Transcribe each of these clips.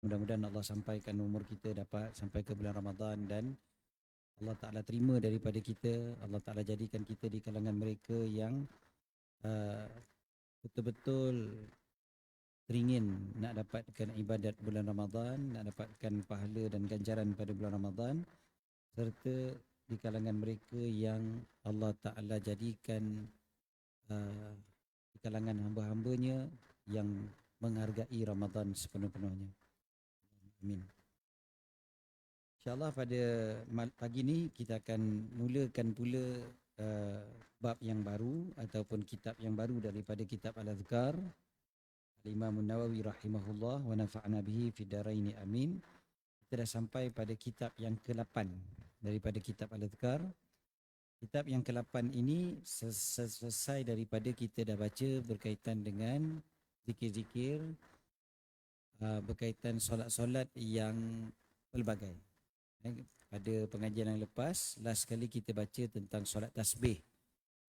Mudah-mudahan Allah sampaikan umur kita dapat sampai ke bulan Ramadan dan Allah Ta'ala terima daripada kita. Allah Ta'ala jadikan kita di kalangan mereka yang uh, betul-betul teringin nak dapatkan ibadat bulan Ramadan, nak dapatkan pahala dan ganjaran pada bulan Ramadan, serta di kalangan mereka yang Allah Ta'ala jadikan uh, di kalangan hamba-hambanya yang menghargai Ramadan sepenuh-penuhnya. Amin. InsyaAllah pada pagi ni kita akan mulakan pula bab yang baru ataupun kitab yang baru daripada kitab Al-Adhkar Al-Imam Nawawi rahimahullah wa nafa'na bihi fid dharain amin. Kita dah sampai pada kitab yang ke-8 daripada kitab Al-Adhkar. Kitab yang ke-8 ini selesai daripada kita dah baca berkaitan dengan zikir-zikir, berkaitan solat-solat yang pelbagai. Pada pengajian yang lepas, last kali kita baca tentang solat tasbih.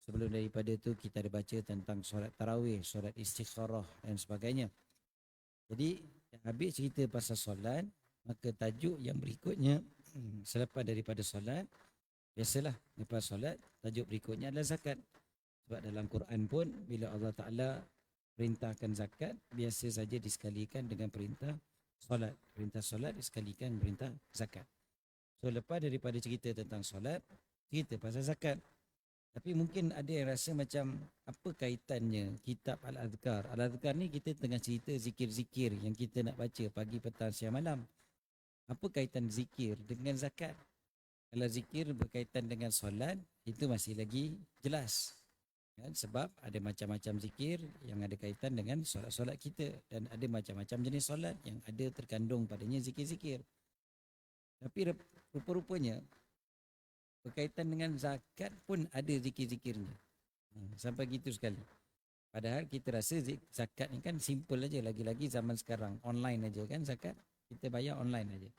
Sebelum daripada tu kita ada baca tentang solat tarawih, solat istikharah dan sebagainya. Jadi habis cerita pasal solat, maka tajuk yang berikutnya selepas daripada solat, biasalah lepas solat, tajuk berikutnya adalah zakat. Sebab dalam Quran pun bila Allah Ta'ala perintahkan zakat, biasa saja disekalikan dengan perintah solat. Perintah solat disekalikan perintah zakat. So lepas daripada cerita tentang solat, cerita pasal zakat. Tapi mungkin ada yang rasa macam apa kaitannya kitab Al-Adhkar. Al-Adhkar ni kita tengah cerita zikir-zikir yang kita nak baca pagi, petang, siang, malam. Apa kaitan zikir dengan zakat? Kalau zikir berkaitan dengan solat, itu masih lagi jelas. Kan? Sebab ada macam-macam zikir yang ada kaitan dengan solat-solat kita. Dan ada macam-macam jenis solat yang ada terkandung padanya zikir-zikir. Tapi rupa-rupanya berkaitan dengan zakat pun ada zikir-zikirnya. Sampai gitu sekali. Padahal kita rasa zakat ni kan simple aja. Lagi-lagi zaman sekarang online aja kan zakat. Kita bayar online aja.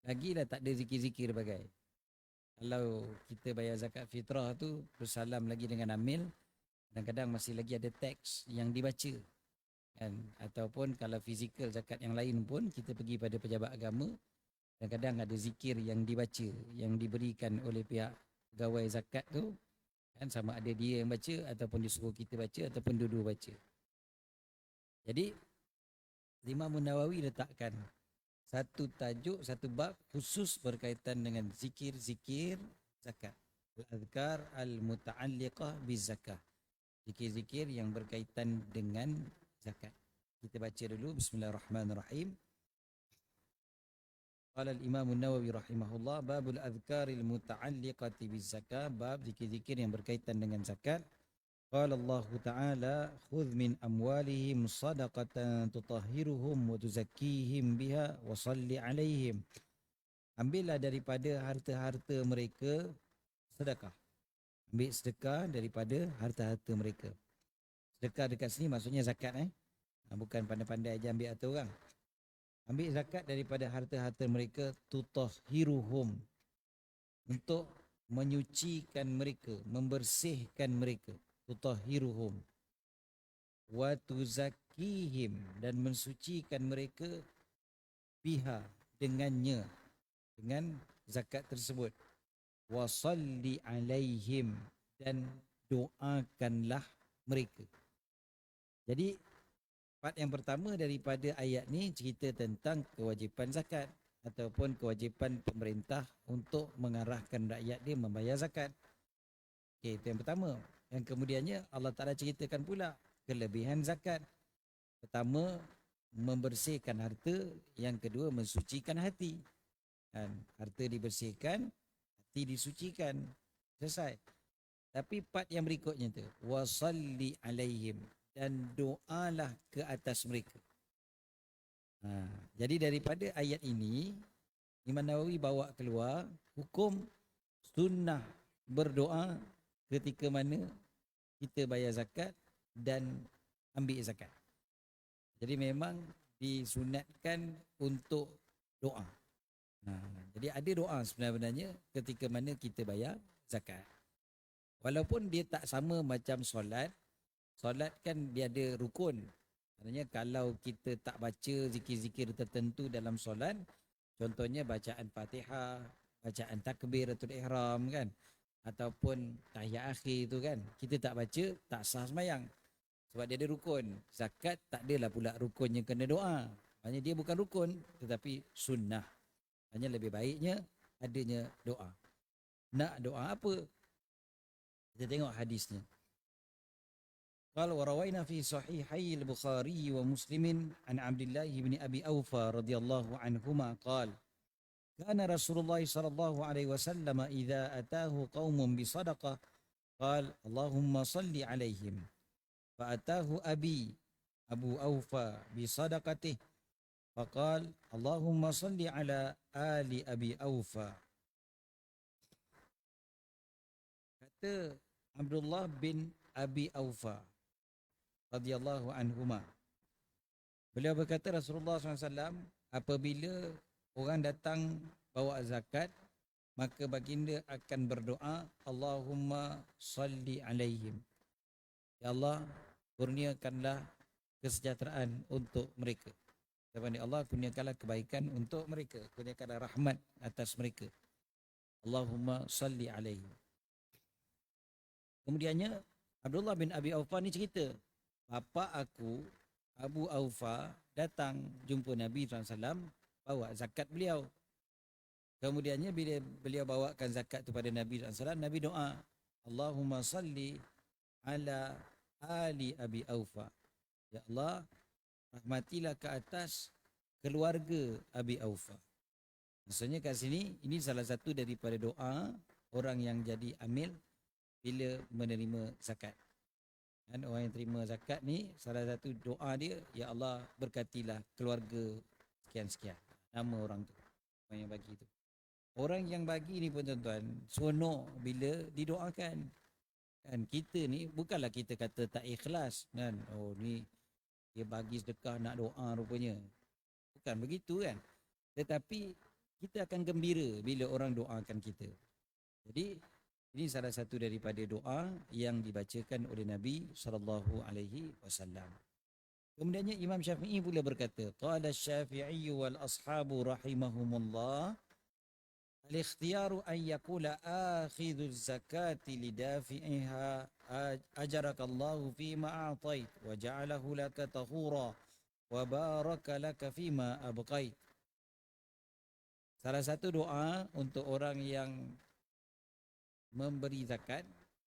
Lagi dah tak ada zikir-zikir bagai. Kalau kita bayar zakat fitrah tu terus salam lagi dengan amil, kadang-kadang masih lagi ada teks yang dibaca. Kan? Ataupun kalau fizikal zakat yang lain pun kita pergi pada pejabat agama, kadang-kadang ada zikir yang dibaca, yang diberikan oleh pihak pegawai zakat tu, kan, sama ada dia yang baca ataupun disuruh kita baca ataupun dua-dua baca. Jadi Imam Nawawi letakkan satu tajuk, satu bab khusus berkaitan dengan zikir-zikir zakat. Al-Adhkar al-muta'alliqah biz-zakah. Zikir-zikir yang berkaitan dengan zakat. Kita baca dulu. Bismillahirrahmanirrahim. Qala al-Imam Nawawi rahimahullah, babul adhkaril muta'alliqati biz-zakah, bab zikir-zikir yang berkaitan dengan zakat. Qala Allah Ta'ala, khudh min amwalihim sadaqatan tutahhiruhum wa tuzakkihim biha wa salli alaihim. Ambillah daripada harta-harta mereka sedekah. Ambil sedekah daripada harta-harta mereka. Sedekah dekat sini maksudnya zakat, bukan pandai-pandai aja ambil harta orang. Ambil zakat daripada harta-harta mereka, tutahhiruhum, untuk menyucikan mereka, membersihkan mereka. Tutahhiruhum wa tuzakkihim, dan mensucikan mereka biha, dengannya, dengan zakat tersebut. Wa salli alaihim, dan doakanlah mereka. Jadi part yang pertama daripada ayat ni cerita tentang kewajipan zakat ataupun kewajipan pemerintah untuk mengarahkan rakyat dia membayar zakat. Okey, itu yang pertama. Yang kemudiannya Allah Ta'ala ceritakan pula kelebihan zakat. Pertama, membersihkan harta. Yang kedua, mensucikan hati. Dan harta dibersihkan, hati disucikan. Selesai. Tapi part yang berikutnya tu, wasalli alaihim, dan doalah ke atas mereka. Jadi daripada ayat ini, Imam Nawawi bawa keluar hukum sunnah berdoa ketika mana kita bayar zakat dan ambil zakat. Jadi memang disunatkan untuk doa. Jadi ada doa sebenarnya ketika mana kita bayar zakat. Walaupun dia tak sama macam solat. Solat kan dia ada rukun. Maknanya kalau kita tak baca zikir-zikir tertentu dalam solat, contohnya bacaan Fatihah, bacaan takbiratul ihram kan, ataupun tahiyat akhir tu kan, kita tak baca, tak sah sembahyang. Sebab dia ada rukun. Zakat tak adalah pula rukunnya kena doa. Maknanya dia bukan rukun tetapi sunnah. Hanya lebih baiknya adanya doa. Nak doa apa? Kita tengok hadisnya. قال وروينا في صحيحي البخاري ومسلم عن عبد الله بن أبي أوفى رضي الله عنهما قال كان رسول الله صلى الله عليه وسلم إذا أتاه قوم بصدقة قال اللهم صل عليهم فأتاه أبي أبو أوفى بصدقته فقال اللهم صل على آل أبي أوفى. Kata Abdullah bin Abi Aufa radhiyallahu anhuma, beliau berkata Rasulullah SAW apabila orang datang bawa zakat, maka baginda akan berdoa Allahumma salli alaihim, ya Allah kurniakanlah kesejahteraan untuk mereka. Kepada Allah kurniakanlah kebaikan untuk mereka, kurniakanlah rahmat atas mereka. Allahumma salli alaihim. Kemudiannya Abdullah bin Abi Aufa ni cerita, bapa aku Abu Aufa datang jumpa Nabi SAW bawa zakat beliau. Kemudiannya bila beliau bawakan zakat tu pada Nabi SAW, Nabi doa Allahumma salli ala ali Abi Aufa, ya Allah rahmatilah ke atas keluarga Abi Aufa. Maksudnya kat sini ini salah satu daripada doa orang yang jadi amil bila menerima zakat. Dan orang yang terima zakat ni salah satu doa dia, ya Allah berkatilah keluarga sekian-sekian, nama orang tu, orang yang bagi tu. Orang yang bagi ni pun tuan-tuan seronok bila didoakan. Kan kita ni bukanlah kita kata tak ikhlas kan, oh ni dia bagi sedekah nak doa rupanya. Bukan begitu kan. Tetapi kita akan gembira bila orang doakan kita. Jadi ini salah satu daripada doa yang dibacakan oleh Nabi SAW. Kemudiannya Imam Syafi'i pula berkata, qala Syafi'i wal ashabu rahimahumullah, al-ikhtiyaru an yakula akhidhu zakati lidafi'iha ajarakallahu fima a'tait wa ja'alahu laka tahura wa baraka laka fima abqait. Salah satu doa untuk orang yang memberi zakat,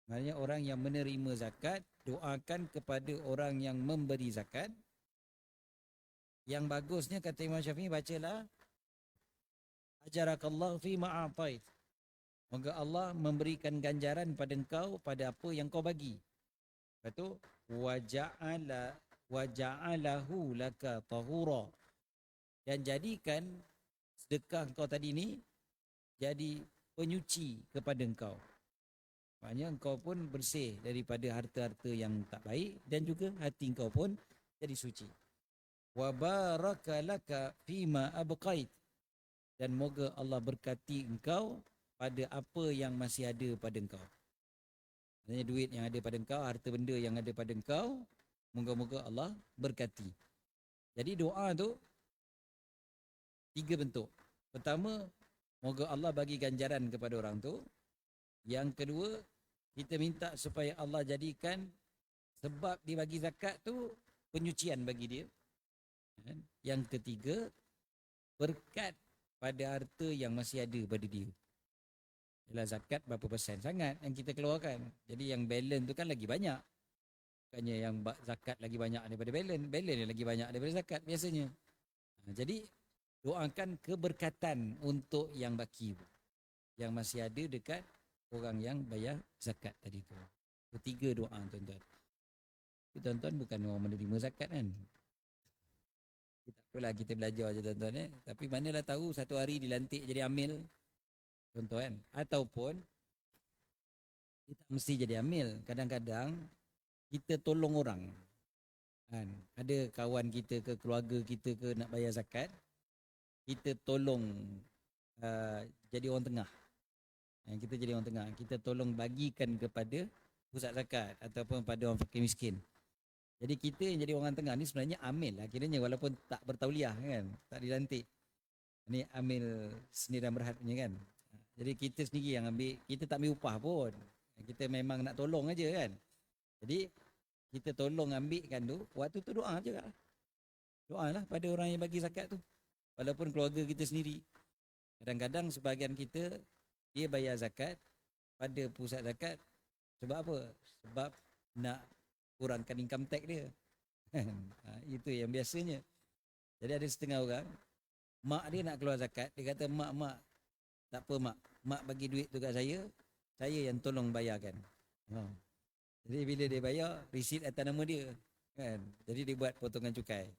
maknanya orang yang menerima zakat, doakan kepada orang yang memberi zakat. Yang bagusnya kata Imam Syafi'i, bacalah ajarakallahu fi ma'atait, moga Allah memberikan ganjaran pada engkau pada apa yang kau bagi. Lepas tu waja'alahu laka tahura, dan jadikan sedekah engkau tadi ni jadi penyuci kepada engkau. Maknanya engkau pun bersih daripada harta-harta yang tak baik dan juga hati engkau pun jadi suci. Wa baraka laka fima abqait, dan moga Allah berkati engkau pada apa yang masih ada pada engkau. Maksudnya duit yang ada pada engkau, harta benda yang ada pada engkau, moga-moga Allah berkati. Jadi doa tu 3 bentuk. Pertama, moga Allah bagi ganjaran kepada orang tu. Yang kedua, kita minta supaya Allah jadikan sebab dia bagi zakat tu penyucian bagi dia. Yang ketiga, berkat pada harta yang masih ada pada dia. Ialah zakat berapa persen sangat yang kita keluarkan. Jadi yang balance tu kan lagi banyak. Bukannya yang zakat lagi banyak daripada balance. Balance lagi banyak daripada zakat biasanya. Jadi doakan keberkatan untuk yang baki, yang masih ada dekat orang yang bayar zakat tadi tu. Ketiga doa tuan-tuan. Tuan-tuan bukan orang menerima zakat kan. Tak apalah kita belajar je tuan-tuan. Tapi manalah tahu satu hari dilantik jadi amil tuan-tuan. Ataupun kita mesti jadi amil. Kadang-kadang kita tolong orang. Kan? Ada kawan kita ke keluarga kita ke nak bayar zakat, kita tolong jadi orang tengah. Kita jadi orang tengah. Kita tolong bagikan kepada pusat zakat ataupun pada orang fakir miskin. Jadi kita yang jadi orang tengah ni sebenarnya amil lah kiranya, walaupun tak bertauliah kan, tak dilantik. Ni amil seni dan berhad punya kan. Jadi kita sendiri yang ambil, kita tak ambil upah pun. Kita memang nak tolong aja kan. Jadi kita tolong ambilkan tu, waktu tu doa je lah. Doa lah pada orang yang bagi zakat tu. Walaupun keluarga kita sendiri. Kadang-kadang sebahagian kita, dia bayar zakat pada pusat zakat. Sebab apa? Sebab nak kurangkan income tax dia. Itu yang biasanya. Jadi ada setengah orang, mak dia nak keluar zakat, dia kata, mak, tak apa mak bagi duit tu kat saya yang tolong bayarkan. Jadi bila dia bayar, resit atas nama dia. Kan? Jadi dia buat potongan cukai.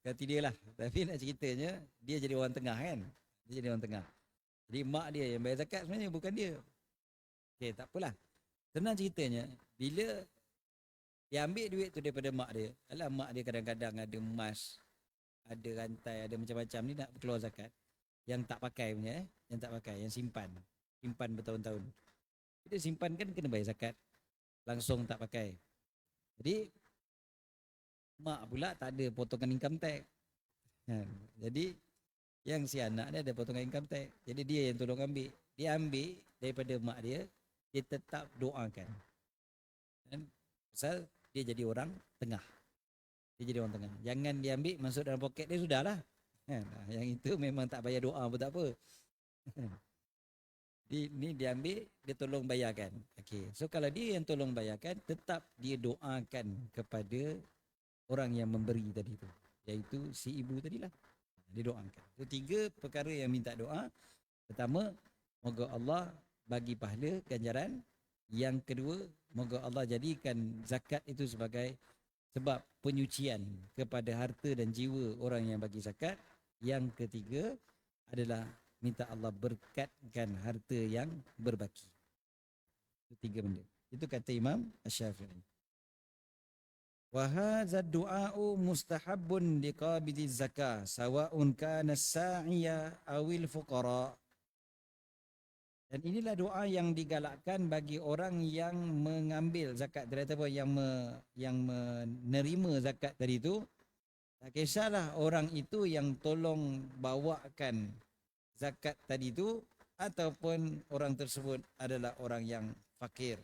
Kata dia lah. Tapi nak ceritanya, dia jadi orang tengah kan. Dia jadi orang tengah. Jadi mak dia yang bayar zakat sebenarnya, bukan dia. Okey, tak apalah. Senang ceritanya, bila dia ambil duit tu daripada mak dia, alah mak dia kadang-kadang ada emas, ada rantai, ada macam-macam ni nak keluar zakat. Yang tak pakai punya, yang tak pakai, yang simpan. Simpan bertahun-tahun. Kita simpan kan kena bayar zakat. Langsung tak pakai. Jadi, mak pula tak ada potongan income tax. Jadi, yang si anak dia ada potongan income tax. Jadi dia yang tolong ambil. Dia ambil daripada mak dia, dia tetap doakan. Dan pasal dia jadi orang tengah. Dia jadi orang tengah. Jangan dia ambil masuk dalam poket dia, sudahlah. Yang itu memang tak bayar doa pun tak apa. Ni dia ambil, dia tolong bayarkan. Okay. So kalau dia yang tolong bayarkan, tetap dia doakan kepada orang yang memberi tadi tu. Iaitu si ibu tadilah. Dia doakan. So 3 perkara yang minta doa. Pertama, moga Allah bagi pahala ganjaran. Yang kedua, moga Allah jadikan zakat itu sebagai sebab penyucian kepada harta dan jiwa orang yang bagi zakat. Yang ketiga adalah minta Allah berkatkan harta yang berbaki. Itu 3 benda. Itu kata Imam Asy-Syafi'i. Wa hadza du'a'u mustahabbun liqabidi zakah sawa'un kana as-sa'iya awil fuqara. Dan inilah doa yang digalakkan bagi orang yang mengambil zakat tadi, apa yang menerima zakat tadi itu. Tak kisahlah orang itu yang tolong bawakan zakat tadi itu ataupun orang tersebut adalah orang yang fakir.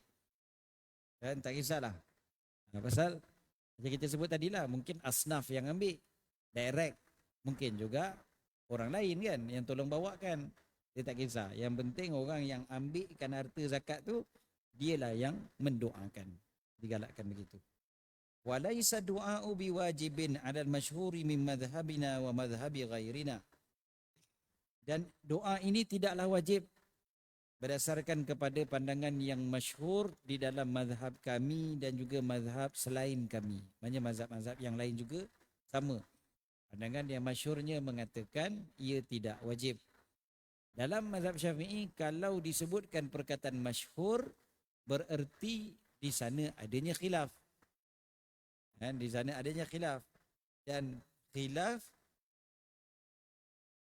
Dan tak kisahlah. Pasal macam kita sebut tadilah, mungkin asnaf yang ambil direct, mungkin juga orang lain kan yang tolong bawakan. Dia tak kisah. Yang penting orang yang ambilkan harta zakat tu, dialah yang mendoakan. Digalakkan begitu. Walaysa du'a'u biwajibin 'alal masyhuri min madhhabina wa madhhabi ghairina. Dan doa ini tidaklah wajib berdasarkan kepada pandangan yang masyhur di dalam mazhab kami dan juga mazhab selain kami. Maksudnya mazhab-mazhab yang lain juga sama. Pandangan yang masyhurnya mengatakan ia tidak wajib. Dalam mazhab Syafi'i, kalau disebutkan perkataan masyhur, bererti di sana adanya khilaf. Di sana adanya khilaf. Dan khilaf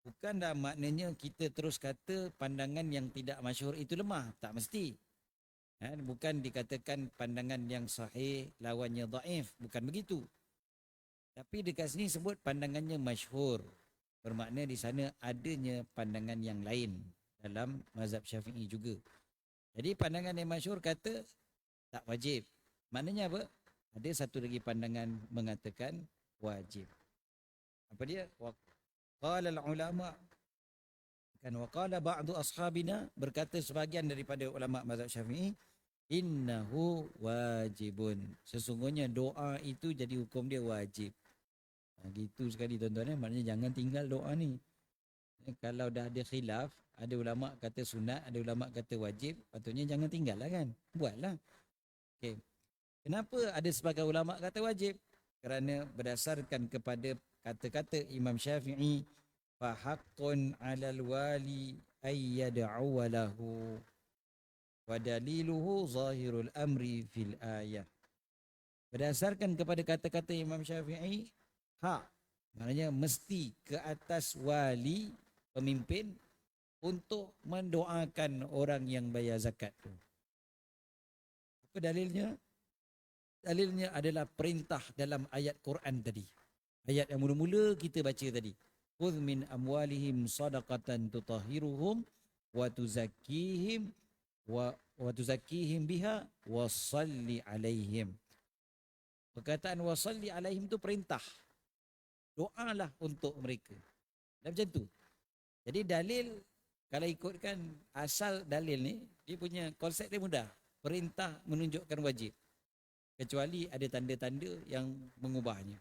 bukanlah maknanya kita terus kata pandangan yang tidak masyhur itu lemah. Tak mesti. Bukan dikatakan pandangan yang sahih lawannya dhaif. Bukan begitu. Tapi dekat sini sebut pandangannya masyhur. Bermakna di sana adanya pandangan yang lain dalam mazhab Syafi'i juga. Jadi pandangan yang masyhur kata tak wajib. Maknanya apa? Ada satu lagi pandangan mengatakan wajib. Apa dia? Qala al-ulama, kan waqala ba'du ashabina, berkata sebahagian daripada ulama mazhab Syafi'i, innahu wajibun. Sesungguhnya doa itu jadi hukum dia wajib. Gitu sekali tuan-tuan, maknanya jangan tinggal doa ni. Kalau dah ada khilaf, ada ulama kata sunat, ada ulama kata wajib, patutnya jangan tinggal lah kan. Buatlah. Okay. Kenapa ada sebagai ulama kata wajib? Kerana berdasarkan kepada kata-kata Imam Syafi'i, fa haqqun 'alal wali ay yad'u lahu wa daliluhu zahirul amri fil ayah. Berdasarkan kepada kata-kata Imam Syafi'i, hak, maknanya mesti ke atas wali, pemimpin, untuk mendoakan orang yang bayar zakat tu. Apa dalilnya? Dalilnya adalah perintah dalam ayat Quran tadi. Ayat yang mula-mula kita baca tadi. Khudh min amwalihim sadaqatan tutahhiruhum wa tuzakkihim wa tuzakkihim biha wa salli alaihim. Perkataan wa salli alaihim tu perintah. Doalah untuk mereka. Dan macam tu. Jadi dalil, kalau ikutkan asal dalil ni, dia punya konsep dia mudah. Perintah menunjukkan wajib. Kecuali ada tanda-tanda yang mengubahnya.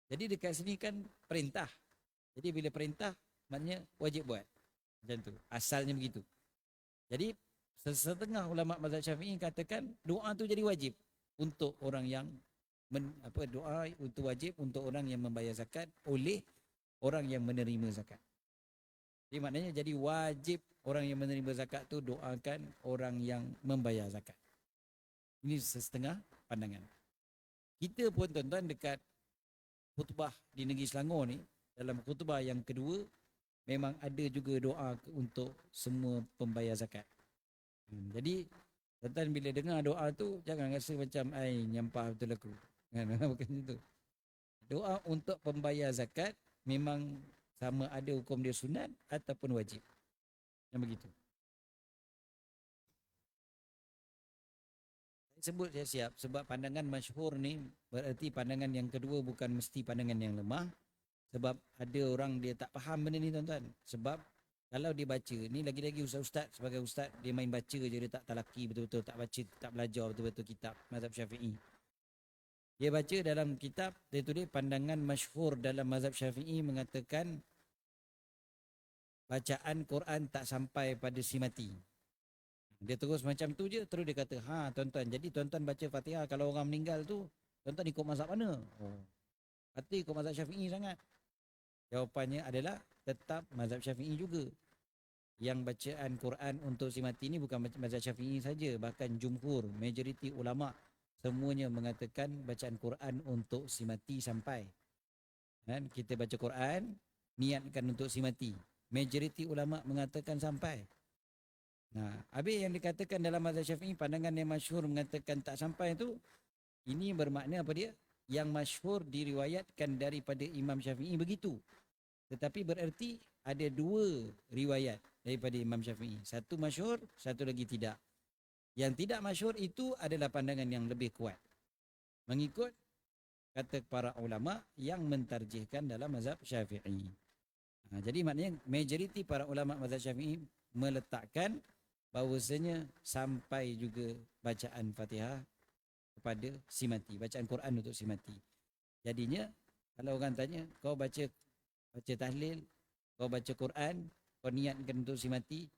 Jadi dekat sini kan perintah. Jadi bila perintah, maknanya wajib buat. Macam tu. Asalnya begitu. Jadi setengah ulama mazhab Syafi'i katakan doa tu jadi wajib untuk orang yang doa itu wajib untuk orang yang membayar zakat oleh orang yang menerima zakat. Jadi maknanya jadi wajib orang yang menerima zakat tu doakan orang yang membayar zakat. Ini setengah pandangan. Kita pun tuan-tuan dekat khutbah di negeri Selangor ni, dalam khutbah yang kedua memang ada juga doa untuk semua pembayar zakat. Jadi tuan-tuan bila dengar doa tu jangan rasa macam ai nyampah betul aku. Kan, bukan itu. Doa untuk pembayar zakat memang sama ada hukum dia sunat ataupun wajib. Yang begitu. Saya sebut saya siap sebab pandangan masyhur ni berarti pandangan yang kedua bukan mesti pandangan yang lemah. Sebab ada orang dia tak faham benda ni tuan-tuan. Sebab kalau dia baca, ni lagi-lagi ustaz-ustaz sebagai ustaz dia main baca je, dia tak talaki betul-betul, tak baca, tak belajar betul-betul kitab mazhab Syafi'i. Dia baca dalam kitab, dia tulis pandangan masyhur dalam mazhab Syafi'i mengatakan bacaan Quran tak sampai pada si mati. Dia terus macam tu je, terus dia kata, tuan-tuan, jadi tuan-tuan baca Fatihah kalau orang meninggal tu, tuan-tuan ikut mazhab mana? Berarti ikut mazhab Syafi'i sangat. Jawapannya adalah tetap mazhab Syafi'i juga. Yang bacaan Quran untuk si mati ni bukan mazhab Syafi'i saja, bahkan jumhur, majoriti ulama' semuanya mengatakan bacaan Quran untuk si mati sampai. Dan kita baca Quran, niatkan untuk si mati. Majoriti ulama' mengatakan sampai. Nah, habis yang dikatakan dalam mazhab Syafi'i, pandangan yang masyhur mengatakan tak sampai tu, ini bermakna apa dia? Yang masyhur diriwayatkan daripada Imam Syafi'i begitu. Tetapi bererti ada dua riwayat daripada Imam Syafi'i. Satu masyhur, satu lagi tidak. Yang tidak masyhur itu adalah pandangan yang lebih kuat. Mengikut kata para ulama yang mentarjihkan dalam mazhab Syafi'i. Jadi maknanya majoriti para ulama mazhab Syafi'i meletakkan bahawasanya sampai juga bacaan Fatihah kepada si mati, bacaan Quran untuk si mati. Jadinya kalau orang tanya, kau baca tahlil, kau baca Quran, kau niatkan untuk si mati,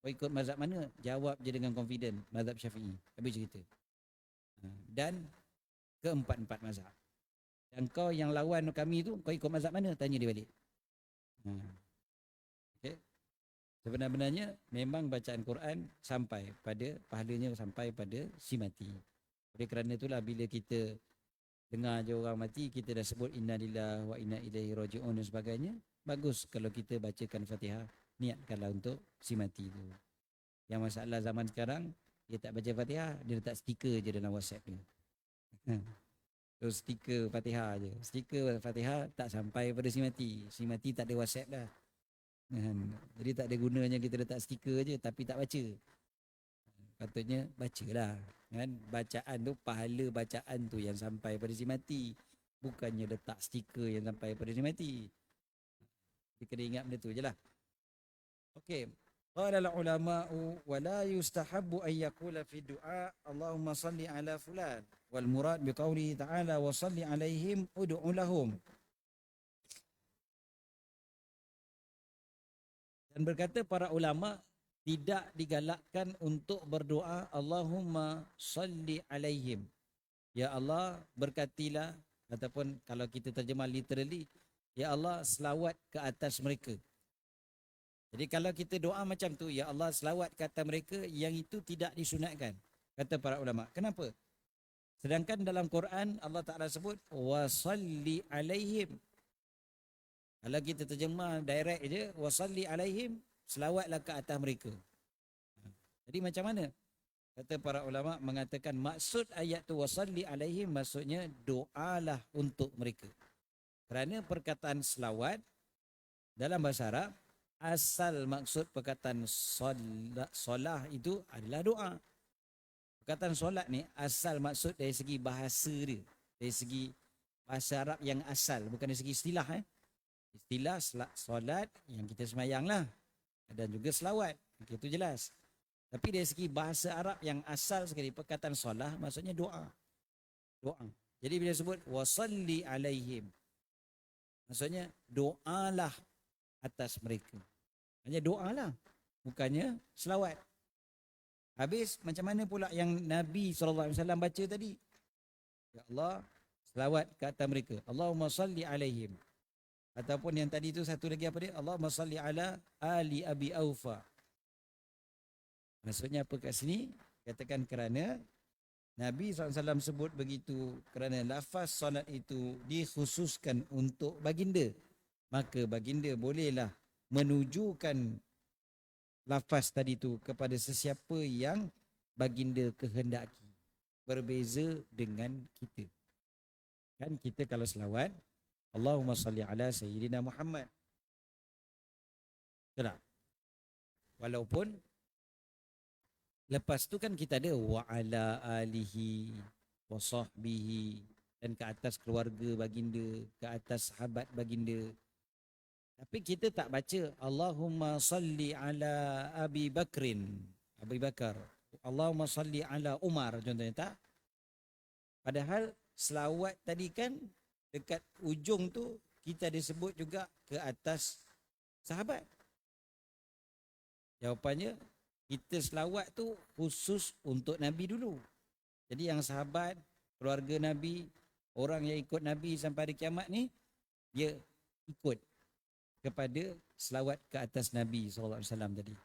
kau ikut mazhab mana? Jawab je dengan confident, mazhab Syafi'i. Habis cerita. Dan keempat-empat mazhab. Dan kau yang lawan kami tu, kau ikut mazhab mana? Tanya dia balik. Okay. Sebenarnya memang bacaan Quran sampai pada, pahalanya sampai pada si mati. Oleh kerana itulah bila kita dengar je orang mati, kita dah sebut inna lillahi wa inna ilaihi raji'un dan sebagainya. Bagus kalau kita bacakan Fatihah, niatkanlah untuk si mati tu. Yang masalah zaman sekarang, dia tak baca Fatihah, dia letak stiker je dalam WhatsApp dia. Terus stiker Fatihah je. Stiker Fatihah tak sampai pada si mati. Si mati tak ada WhatsApp dah. Jadi tak ada gunanya kita letak stiker je tapi tak baca. Patutnya bacalah. Kan? Bacaan tu, pahala bacaan tu yang sampai pada si mati. Bukannya letak stiker yang sampai pada si mati. Kita kena ingat benda tu je lah. Okey. Qala al-ulama'u wa la yustahabbu an yaqula fi du'a Allahumma salli ala fulan wal murad bi qawlihi ta'ala wa salli alaihim ud'u lahum. Dan berkata para ulama tidak digalakkan untuk berdoa Allahumma salli alaihim. Ya Allah berkatilah, ataupun kalau kita terjemah literally, ya Allah selawat ke atas mereka. Jadi kalau kita doa macam tu, ya Allah selawat ke atas mereka, yang itu tidak disunatkan, kata para ulama. Kenapa? Sedangkan dalam Quran Allah Ta'ala sebut wa salli alaihim. Kalau kita terjemah direct je, wa salli alaihim, selawatlah ke atas mereka. Jadi macam mana? Kata para ulama mengatakan maksud ayat tu wasalli alaihim maksudnya doalah untuk mereka. Kerana perkataan selawat dalam bahasa Arab asal maksud perkataan solah itu adalah doa. Perkataan solat ni asal maksud dari segi bahasa dia, dari segi bahasa Arab yang asal, bukan dari segi istilah. Istilah solat yang kita semayang lah, dan juga selawat, itu jelas. Tapi dari segi bahasa Arab yang asal sekali, perkataan solah maksudnya doa. Doa. Jadi bila sebut wasalli alaihim, maksudnya doalah atas mereka. Hanya doalah, bukannya selawat. Habis macam mana pula yang Nabi SAW baca tadi? Ya Allah, selawat ke atas mereka. Allahumma salli alaihim. Ataupun yang tadi tu satu lagi apa dia? Allahumma salli ala ali Abi Aufa. Maksudnya apa kat sini? Katakan kerana Nabi SAW sebut begitu kerana lafaz solat itu dikhususkan untuk baginda. Maka baginda bolehlah menujukan lafaz tadi tu kepada sesiapa yang baginda kehendaki. Berbeza dengan kita. Kan kita kalau selawat, Allahumma salli ala Sayyidina Muhammad. Betul tak? Walaupun lepas tu kan kita ada wa ala alihi wa sahbihi, dan ke atas keluarga baginda, ke atas sahabat baginda. Tapi kita tak baca Allahumma salli ala Abi Bakrin, Abi Bakar. Allahumma salli ala Umar contohnya, tak? Padahal selawat tadi kan dekat ujung tu kita disebut juga ke atas sahabat. Jawapannya kita selawat tu khusus untuk Nabi dulu. Jadi yang sahabat, keluarga Nabi, orang yang ikut Nabi sampai hari kiamat ni, dia ikut kepada selawat ke atas Nabi SAW tadi.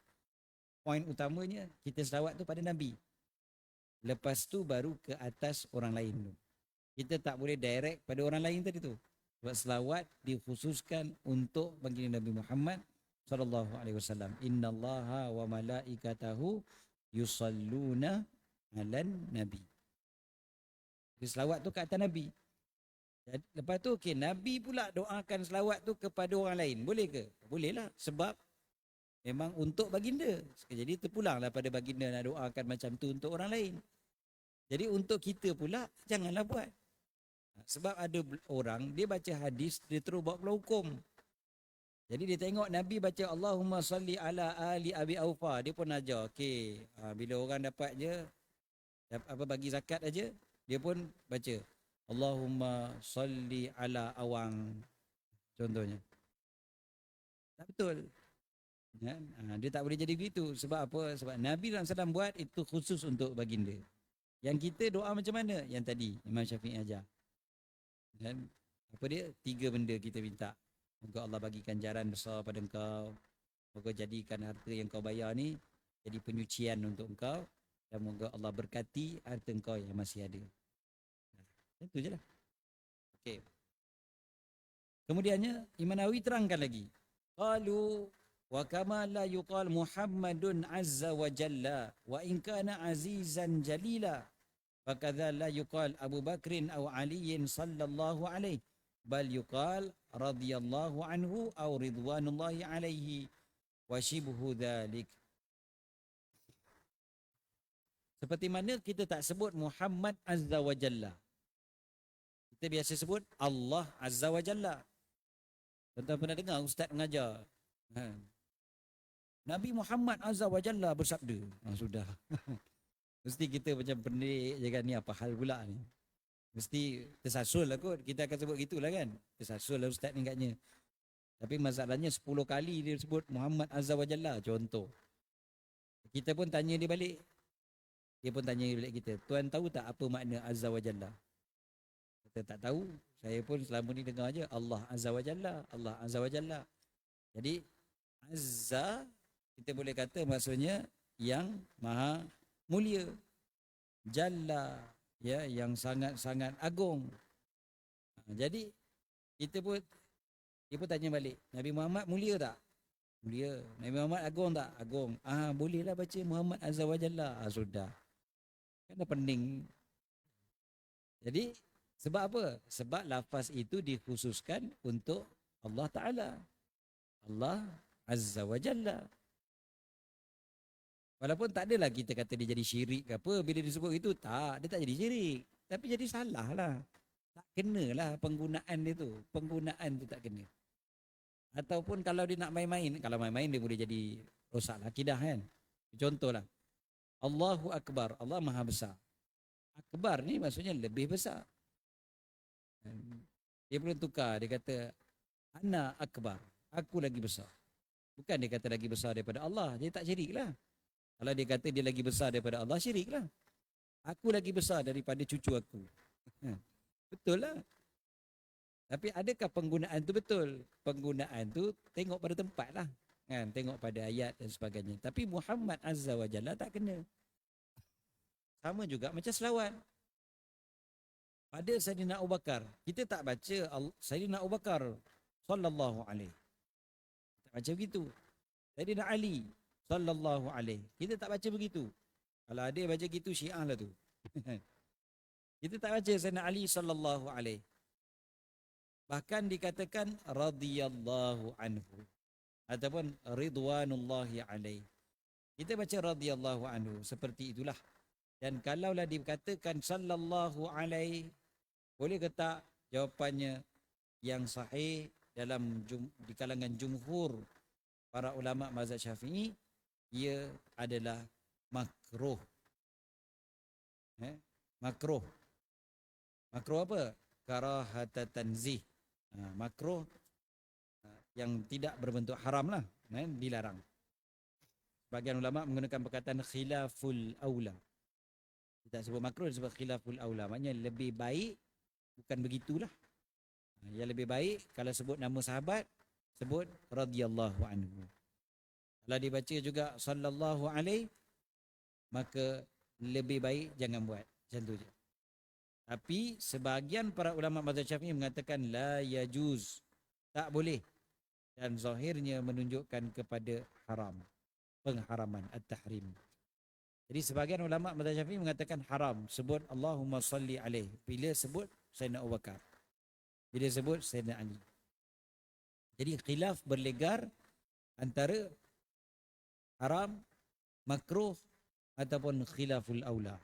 Poin utamanya kita selawat tu pada Nabi. Lepas tu baru ke atas orang lain tu. Kita tak boleh direct pada orang lain tadi tu. Sebab selawat dikhususkan untuk baginda Nabi Muhammad sallallahu alaihi wasallam. Innallaha wa malaikatahu yusalluna 'alan nabi. Jadi selawat tu ke atas Nabi. Lepas tu okey, Nabi pula doakan selawat tu kepada orang lain. Boleh ke? Boleh lah, sebab memang untuk baginda. Jadi terpulanglah pada baginda nak doakan macam tu untuk orang lain. Jadi untuk kita pula janganlah buat. Sebab ada orang dia baca hadis, dia terus buat pula hukum. Jadi dia tengok Nabi baca Allahumma salli ala ali Abi Aufa, dia pun ajar. Okey, bila orang dapat je bagi zakat aja, dia pun baca Allahumma salli ala Awang contohnya. Tak betul. Ya? Dia tak boleh jadi begitu. Sebab apa? Sebab Nabi SAW buat itu khusus untuk baginda. Yang kita doa macam mana? Yang tadi Imam Syafi'i ajar. Dan apa dia? 3 benda kita minta. Moga Allah bagi ganjaran besar pada engkau. Moga jadikan harta yang kau bayar ni jadi penyucian untuk engkau. Dan moga Allah berkati harta engkau yang masih ada. Itu je lah. Okey. Kemudiannya Imam Nawawi terangkan lagi. Qalu wa kama la yuqal Muhammadun azza wa jalla wa in kana azizan jalila fakadha la yuqal Abu Bakrin aw Aliyin sallallahu alaihi bal yuqal radhiyallahu anhu aw ridwanullahi alaihi wa shibhu dhalik. Seperti mana kita tak sebut Muhammad azza wa jalla. Kita biasa sebut Allah azza wa jalla. Tuan-tuan pernah dengar ustaz mengajar? Nabi Muhammad azza wa jalla bersabda. Sudah. Mesti kita macam pelik je kan, ni apa hal pula ni. Mesti tersasul lah kot. Kita akan sebut gitulah kan. Tersasul lah ustaz ni katnya. Tapi masalahnya 10 kali dia sebut Muhammad azza wa jalla contoh. Kita pun tanya dia balik. Dia pun tanya balik kita. Tuan tahu tak apa makna azza wa jalla? Kita tak tahu. Saya pun selama ni dengar je Allah azza wa jalla, Allah azza wa jalla. Jadi azza kita boleh kata maksudnya yang maha mulia. Jalla ya, yang sangat-sangat agung. Jadi kita pun dia pun tanya balik, Nabi Muhammad mulia tak? Mulia. Nabi Muhammad agung tak? Agung. Bolehlah baca Muhammad azza wa jalla. Sudah. Kan dah pening. Jadi sebab apa? Sebab lafaz itu dikhususkan untuk Allah Ta'ala. Allah Azza wa Jalla. Walaupun tak adalah kita kata dia jadi syirik ke apa. Bila disebut itu, tak. Dia tak jadi syirik. Tapi jadi salah lah. Tak kenalah penggunaan dia tu. Penggunaan tu tak kena. Ataupun kalau dia nak main-main. Kalau main-main dia boleh jadi rosak lah akidah kan. Contohlah. Allahu Akbar. Allah Maha Besar. Akbar ni maksudnya lebih besar. Dia boleh tukar. Dia kata, Ana Akbar. Aku lagi besar. Bukan dia kata lagi besar daripada Allah. Dia tak syirik lah. Kalau dia kata dia lagi besar daripada Allah, syirik lah. Aku lagi besar daripada cucu aku. Betul lah. Tapi adakah penggunaan tu betul? Penggunaan tu tengok pada tempat lah. Kan? Tengok pada ayat dan sebagainya. Tapi Muhammad Azza wa Jalla tak kena. Sama juga macam selawat. Pada Sayyidina Abu Bakar, kita tak baca Sayyidina Abu Bakar sallallahu alaihi. Tak baca begitu. Sayyidina Ali sallallahu alaihi. Kita tak baca begitu. Kalau ada baca gitu Syiah lah tu. Kita tak baca Sayyidina Ali sallallahu alaihi. Bahkan dikatakan radhiyallahu anhu ataupun ridwanullahi alaihi. Kita baca radhiyallahu anhu seperti itulah. Dan kalaulah dikatakan sallallahu alaihi, boleh ke tak? Jawapannya yang sahih di kalangan jumhur para ulama mazhab Syafi'i, ia adalah makruh. Makruh. Makruh apa? Karahata tanzih. Makruh yang tidak berbentuk haram lah. Dilarang. Sebagian ulama menggunakan perkataan khilaful aula. Kita sebut makruh, sebab khilaful aula. Maknanya lebih baik bukan begitulah. Yang lebih baik kalau sebut nama sahabat, sebut radhiyallahu anhu. Kalau dibaca juga sallallahu alaihi, maka lebih baik jangan buat. Macam tu je. Tapi sebahagian para ulama mazhab Syafi'i mengatakan la yajuz. Tak boleh. Dan zahirnya menunjukkan kepada haram. Pengharaman, at-tahrim. Jadi sebahagian ulama mazhab Syafi'i mengatakan haram sebut Allahumma salli alaih bila sebut Sayyidina Abu Bakar, bila sebut Sayyidina Ali. Jadi khilaf berlegar antara haram, makruh ataupun khilaful aula.